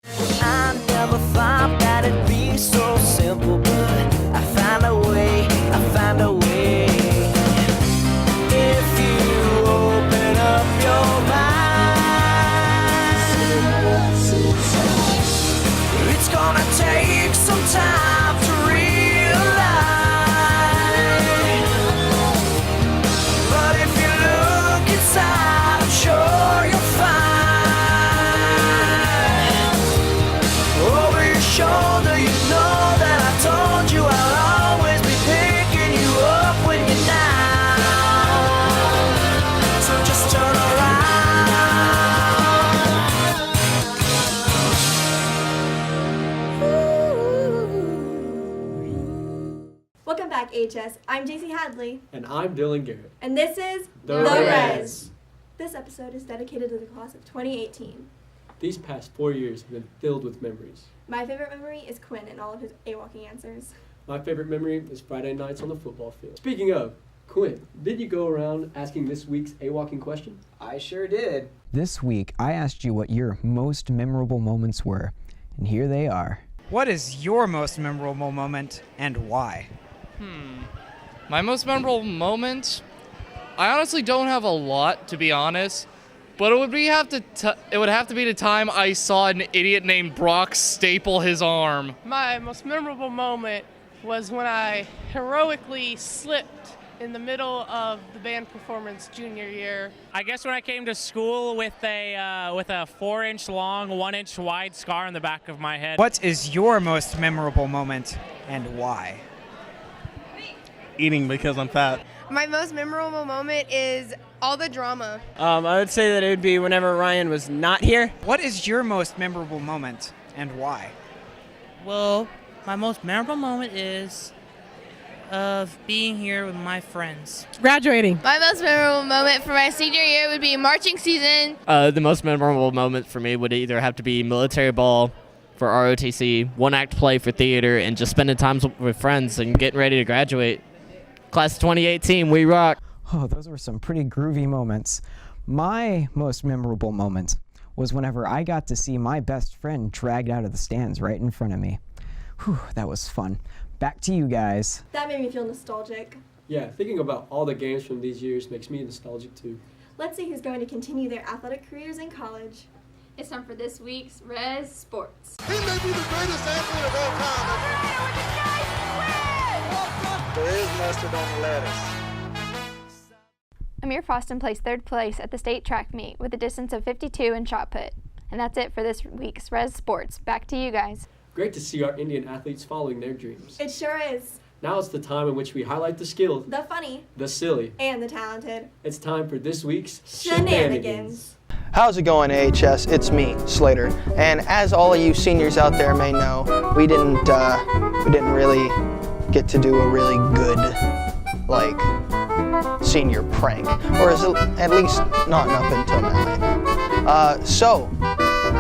I never thought that it'd be so simple, but I found a way, If you open up your mind, it's gonna take some time to realize. But if you look inside, I'm sure you'll find. Over your shoulder, you know that I told you I'll always be picking you up when you're down. So just turn around. Welcome back, HS. I'm JC Hadley. And I'm Dylan Garrett. And this is The Res. This episode is dedicated to the class of 2018. These past 4 years have been filled with memories. My favorite memory is Quinn and all of his AWOLking answers. My favorite memory is Friday nights on the football field. Speaking of, Quinn, did you go around asking this week's AWOLking question? I sure did. This week, I asked you what your most memorable moments were, and here they are. What is your most memorable moment, and why? My most memorable moment? I honestly don't have a lot, to be honest. But it would have to be the time I saw an idiot named Brock staple his arm. My most memorable moment was when I heroically slipped in the middle of the band performance junior year. I guess when I came to school with a 4-inch long, 1-inch wide scar on the back of my head. What is your most memorable moment, and why? Eating because I'm fat. My most memorable moment is all the drama. I would say that it would be whenever Ryan was not here. What is your most memorable moment, and why? Well, my most memorable moment is of being here with my friends. Graduating. My most memorable moment for my senior year would be marching season. The most memorable moment for me would either have to be military ball for ROTC, one-act play for theater, and just spending time with friends and getting ready to graduate. Class of 2018, we rock. Oh, those were some pretty groovy moments. My most memorable moment was whenever I got to see my best friend dragged out of the stands right in front of me. Whew, that was fun. Back to you guys. That made me feel nostalgic. Yeah, thinking about all the games from these years makes me nostalgic too. Let's see who's going to continue their athletic careers in college. It's time for this week's Res Sports. He may be the greatest athlete of all time. There is mustard on the lettuce. Amir Foston placed third place at the state track meet with a distance of 52 in shot put. And that's it for this week's Res Sports. Back to you guys. Great to see our Indian athletes following their dreams. It sure is. Now it's the time in which we highlight the skilled, The funny. the silly, And the talented. It's time for this week's Shenanigans. How's it going, AHS? It's me, Slater. And as all of you seniors out there may know, we didn't really get to do a really good, senior prank, or at least not up until now. So,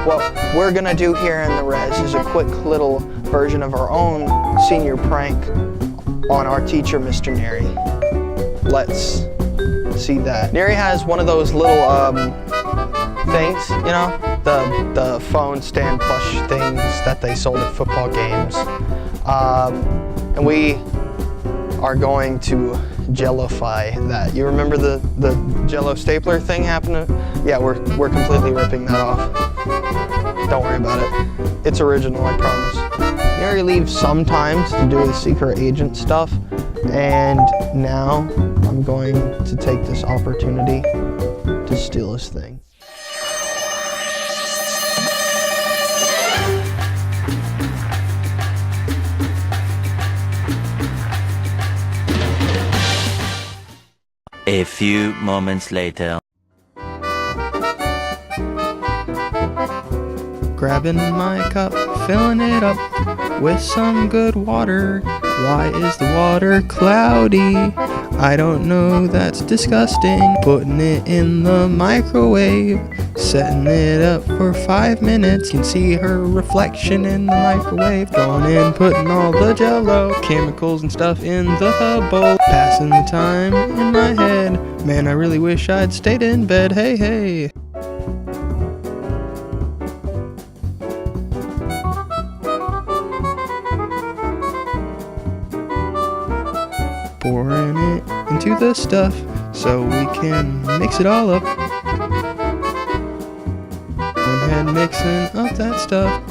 what we're gonna do here in the Res is a quick little version of our own senior prank on our teacher, Mr. Neary. Let's see that. Neary has one of those little things, you know, the phone stand plush things that they sold at football games, and we are going to Jellify that. You remember the Jello stapler thing happening? Yeah, we're completely ripping that off. Don't worry about it. It's original, I promise. Neary leaves sometimes to do his secret agent stuff, and now I'm going to take this opportunity to steal his thing. A few moments later. Grabbing my cup, filling it up with some good water. Why is the water cloudy? I don't know, that's disgusting. Putting it in the microwave, setting it up for 5 minutes. Can see her reflection in the microwave. Going in, putting all the Jello chemicals and stuff in the bowl. Passing the time in my head. Man, I really wish I'd stayed in bed. Hey, hey. the stuff so we can mix it all up. Go ahead mixing up that stuff.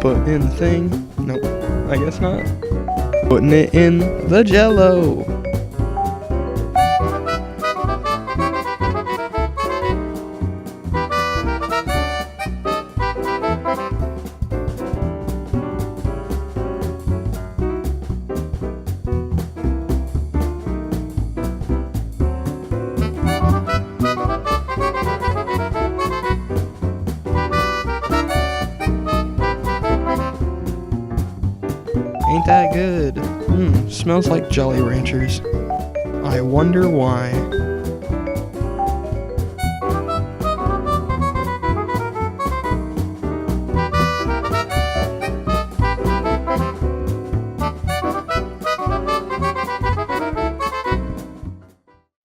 Put in the thing. Nope, I guess not. Putting it in the Jello. Ain't that good? Smells like Jolly Ranchers. I wonder why.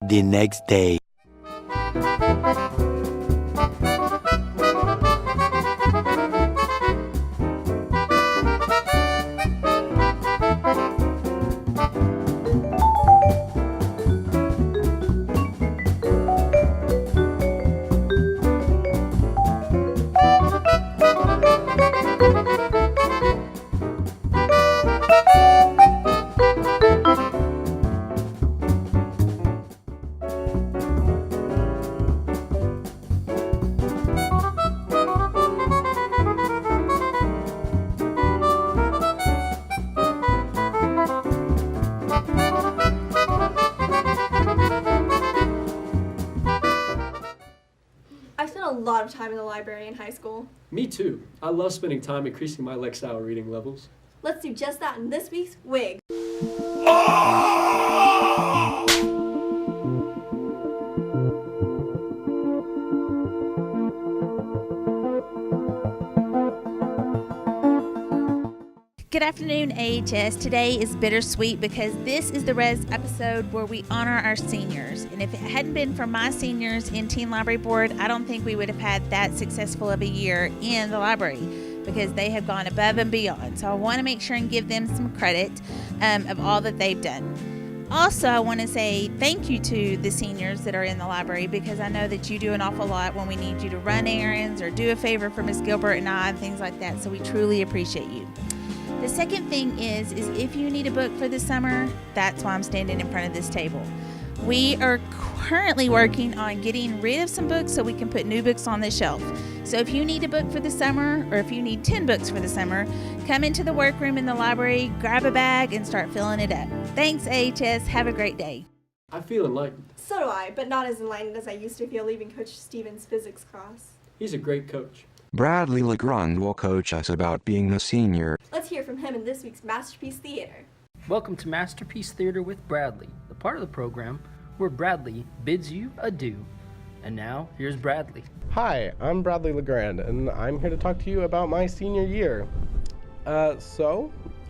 The next day. I spent a lot of time in the library in high school. Me too. I love spending time increasing my Lexile reading levels. Let's do just that in this week's Wig. Good afternoon, AHS. Today is bittersweet because this is the Res episode where we honor our seniors. And if it hadn't been for my seniors in Teen Library Board, I don't think we would have had that successful of a year in the library because they have gone above and beyond. So I want to make sure and give them some credit of all that they've done. Also, I want to say thank you to the seniors that are in the library because I know that you do an awful lot when we need you to run errands or do a favor for Miss Gilbert and I and things like that. So we truly appreciate you. The second thing is if you need a book for the summer, that's why I'm standing in front of this table. We are currently working on getting rid of some books so we can put new books on the shelf. So if you need a book for the summer, or if you need 10 books for the summer, come into the workroom in the library, grab a bag, and start filling it up. Thanks, AHS. Have a great day. I feel enlightened. So do I, but not as enlightened as I used to feel leaving Coach Stevens' physics class. He's a great coach. Bradley Legrand will coach us about being a senior. Let's hear from him in this week's Masterpiece Theater. Welcome to Masterpiece Theater with Bradley, the part of the program where Bradley bids you adieu. And now, here's Bradley. Hi, I'm Bradley Legrand, and I'm here to talk to you about my senior year.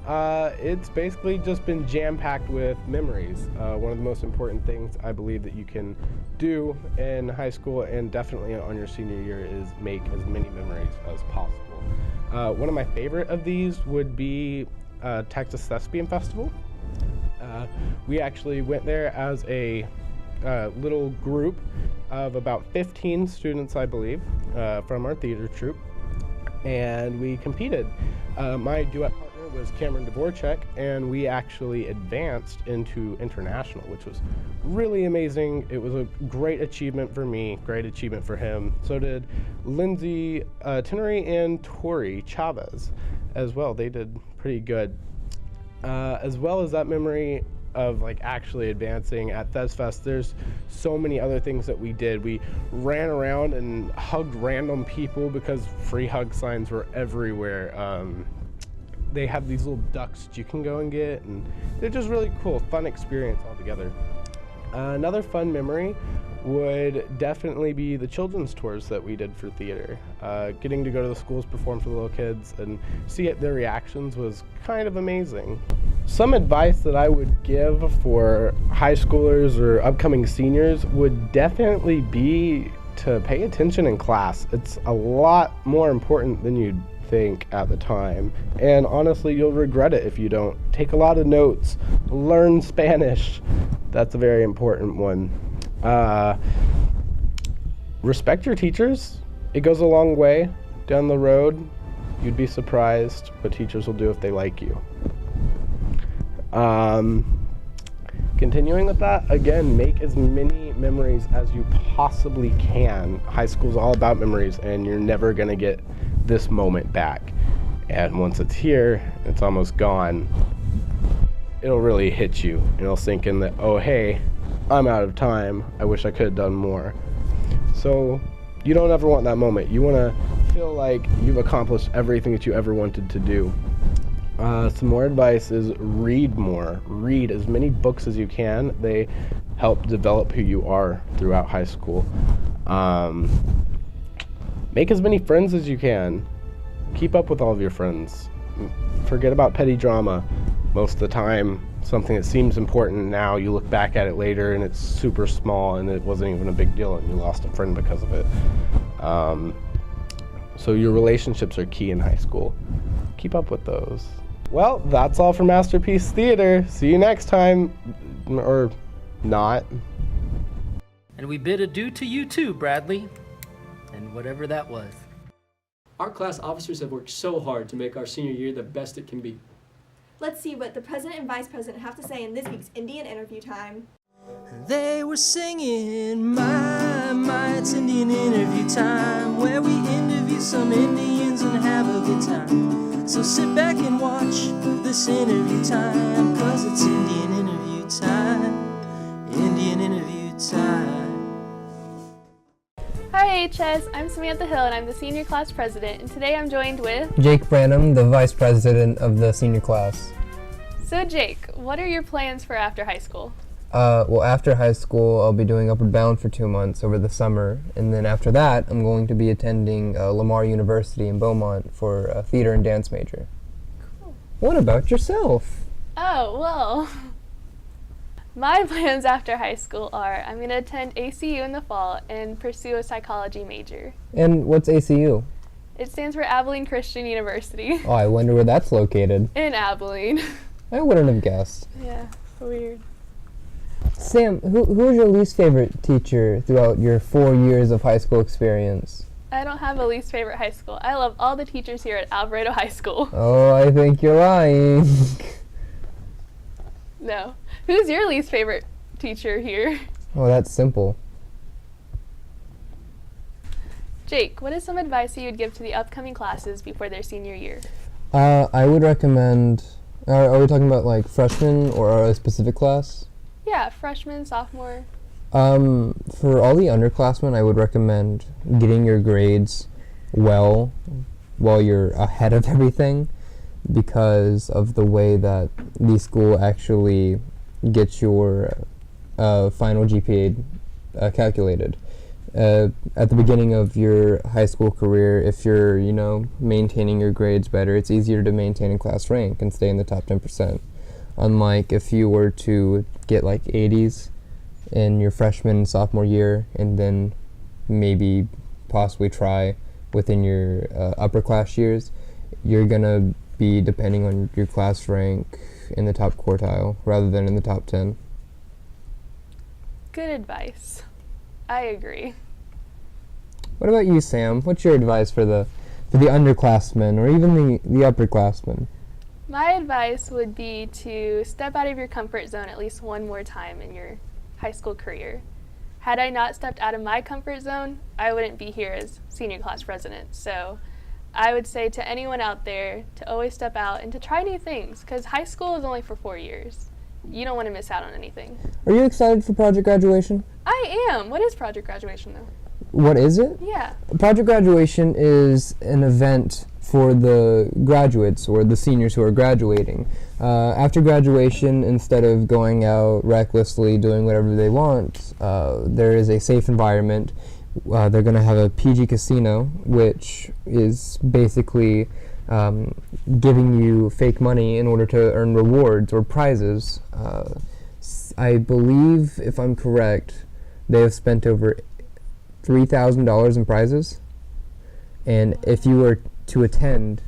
It's basically just been jam-packed with memories. One of the most important things I believe that you can do in high school and definitely on your senior year is make as many memories as possible. One of my favorite of these would be Texas Thespian Festival. We actually went there as a little group of about 15 students, I believe, from our theater troupe, and we competed. My duet partner was Cameron Dvorak, and we actually advanced into international, which was really amazing. It was a great achievement for me, great achievement for him. So did Lindsay Tenery and Tori Chavez as well. They did pretty good. As well as that memory of like actually advancing at ThesFest, there's so many other things that we did. We ran around and hugged random people because free hug signs were everywhere. They have these little ducks that you can go and get, and they're just really cool, fun experience altogether. Another fun memory would definitely be the children's tours that we did for theater. Getting to go to the schools, perform for the little kids, and see their reactions was kind of amazing. Some advice that I would give for high schoolers or upcoming seniors would definitely be to pay attention in class. It's a lot more important than you'd think at the time. And honestly, you'll regret it if you don't. Take a lot of notes. Learn Spanish. That's a very important one. Respect your teachers. It goes a long way down the road. You'd be surprised what teachers will do if they like you. Continuing with that, again, make as many memories as you possibly can. High school's all about memories, and you're never going to get this moment back. And once it's here, it's almost gone. It'll really hit you. It'll sink in that, oh, hey, I'm out of time. I wish I could have done more. So you don't ever want that moment. You want to feel like you've accomplished everything that you ever wanted to do. Some more advice is read more. Read as many books as you can. They help develop who you are throughout high school. Make as many friends as you can. Keep up with all of your friends. Forget about petty drama. Most of the time, something that seems important now, you look back at it later and it's super small and it wasn't even a big deal and you lost a friend because of it. So your relationships are key in high school. Keep up with those. Well, that's all for Masterpiece Theater. See you next time. Or not. And we bid adieu to you too, Bradley. And whatever that was. Our class officers have worked so hard to make our senior year the best it can be. Let's see what the president and vice president have to say in this week's Indian interview time. They were singing, my, it's Indian interview time, where we interview some Indians and have a good time. So sit back and watch this interview time, 'cause it's Indian interview time, Indian interview time. Hi HS, I'm Samantha Hill and I'm the senior class president, and today I'm joined with Jake Branham, the vice president of the senior class. So Jake, what are your plans for after high school? Well, after high school, I'll be doing Upward Bound for 2 months over the summer, and then after that, I'm going to be attending Lamar University in Beaumont for a theater and dance major. Cool. What about yourself? Oh, well, my plans after high school are I'm going to attend ACU in the fall and pursue a psychology major. And what's ACU? It stands for Abilene Christian University. Oh, I wonder where that's located. In Abilene. I wouldn't have guessed. Yeah, weird. Sam, who was your least favorite teacher throughout your 4 years of high school experience? I don't have a least favorite high school. I love all the teachers here at Alvarado High School. Oh, I think you're lying. No. Who's your least favorite teacher here? Oh, that's simple. Jake, what is some advice you would give to the upcoming classes before their senior year? I would recommend, are we talking about like freshmen or a specific class? Yeah, freshman, sophomore. For all the underclassmen, I would recommend getting your grades well while you're ahead of everything, because of the way that the school actually gets your final GPA calculated. At the beginning of your high school career, if you're, maintaining your grades better, it's easier to maintain a class rank and stay in the top 10%. Unlike if you were to get like 80s in your freshman and sophomore year, and then maybe possibly try within your upper class years, you're gonna be depending on your class rank in the top quartile rather than in the top 10. Good advice. I agree. What about you, Sam? What's your advice for the underclassmen or even the upperclassmen? My advice would be to step out of your comfort zone at least one more time in your high school career. Had I not stepped out of my comfort zone, I wouldn't be here as senior class president. So I would say to anyone out there to always step out and to try new things, because high school is only for 4 years. You don't want to miss out on anything. Are you excited for Project Graduation? I am. What is Project Graduation, though? What is it? Yeah. Project Graduation is an event for the graduates or the seniors who are graduating. After graduation, instead of going out recklessly doing whatever they want, there is a safe environment. They're going to have a PG casino, which is basically giving you fake money in order to earn rewards or prizes. I believe, if I'm correct, they have spent over $3,000 in prizes. And if you were to attend,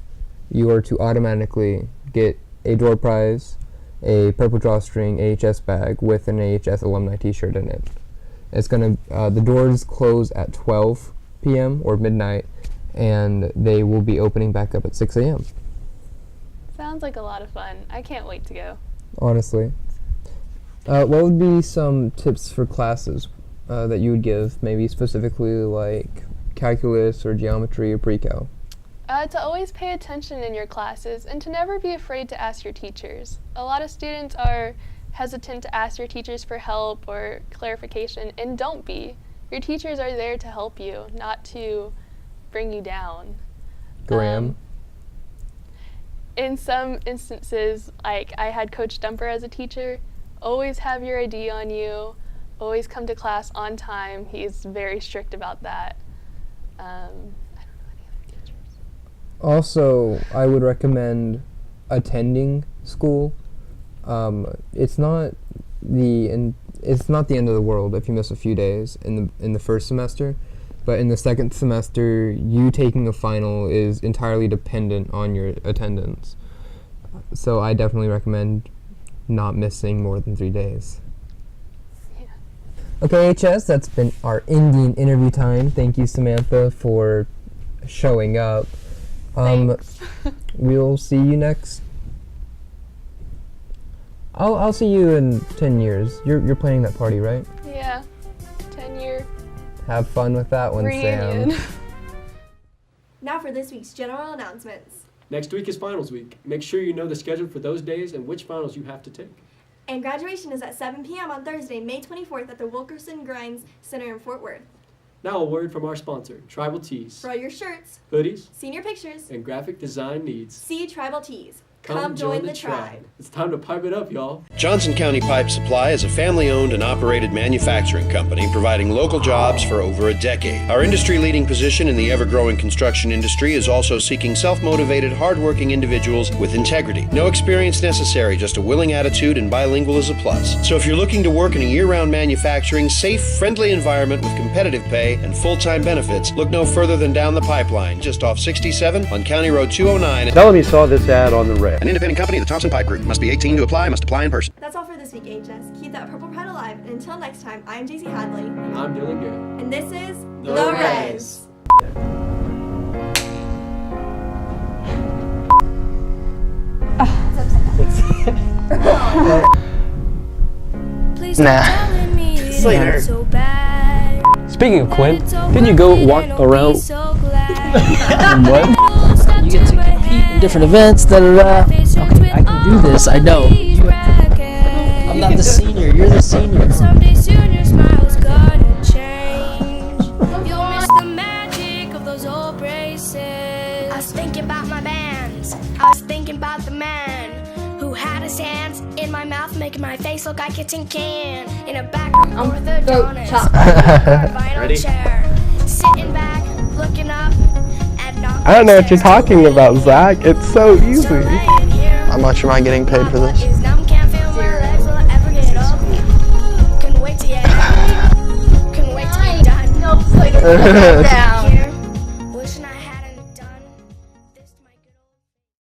you are to automatically get a door prize, a purple drawstring AHS bag with an AHS alumni t-shirt in it. It's gonna, the doors close at 12 p.m. or midnight, and they will be opening back up at 6 a.m. Sounds like a lot of fun. I can't wait to go. Honestly. What would be some tips for classes that you would give, maybe specifically like calculus or geometry or pre-cal? To always pay attention in your classes and to never be afraid to ask your teachers. A lot of students are hesitant to ask your teachers for help or clarification, and don't be. Your teachers are there to help you, not to bring you down. Graham? In some instances, like I had Coach Dumper as a teacher, always have your ID on you, always come to class on time. He's very strict about that. Also, I would recommend attending school. It's not the end of the world if you miss a few days in the first semester, but in the second semester, you taking a final is entirely dependent on your attendance. So I definitely recommend not missing more than 3 days. Yeah. Okay, HS, that's been our Indian interview time. Thank you, Samantha, for showing up. Thanks. We'll see you next. I'll see you in 10 years. You're planning that party, right? Yeah, 10-year Have fun with that one, reunion. Sam. Now for this week's general announcements. Next week is finals week. Make sure you know the schedule for those days and which finals you have to take. And graduation is at 7 p.m. on Thursday, May 24th at the Wilkerson Grimes Center in Fort Worth. Now a word from our sponsor, Tribal Tees. For all your shirts, hoodies, senior pictures, and graphic design needs. see Tribal Tees. Come join the tribe. It's time to pipe it up, y'all. Johnson County Pipe Supply is a family-owned and operated manufacturing company providing local jobs for over a decade. Our industry-leading position in the ever-growing construction industry is also seeking self-motivated, hard-working individuals with integrity. No experience necessary, just a willing attitude, and bilingual is a plus. So if you're looking to work in a year-round manufacturing, safe, friendly environment with competitive pay and full-time benefits, look no further than down the pipeline, just off 67 on County Road 209. Tell them you saw this ad on the red. An independent company, the Thompson Pipe Group. Must be 18 to apply, must apply in person. That's all for this week, HS. Keep that purple pride alive, and until next time, I'm JC Hadley. And I'm Dylan Gay. And this is The Res. Slater. Speaking of Quinn, didn't you go walk around? What? You get to compete in different events, da-da-da. Okay, I can do this, I know. I'm not the senior, you're the senior. Someday soon your smile's gonna change. You'll miss the magic of those old braces. I was thinking about my bands. I was thinking about the man who had his hands in my mouth, making my face look like a tin can. In a back room over the donuts. Ready? Chair. Sitting back, looking up. I don't know what you're talking about, Zach. It's so easy. How much am I getting paid for this? Couldn't wait to get done.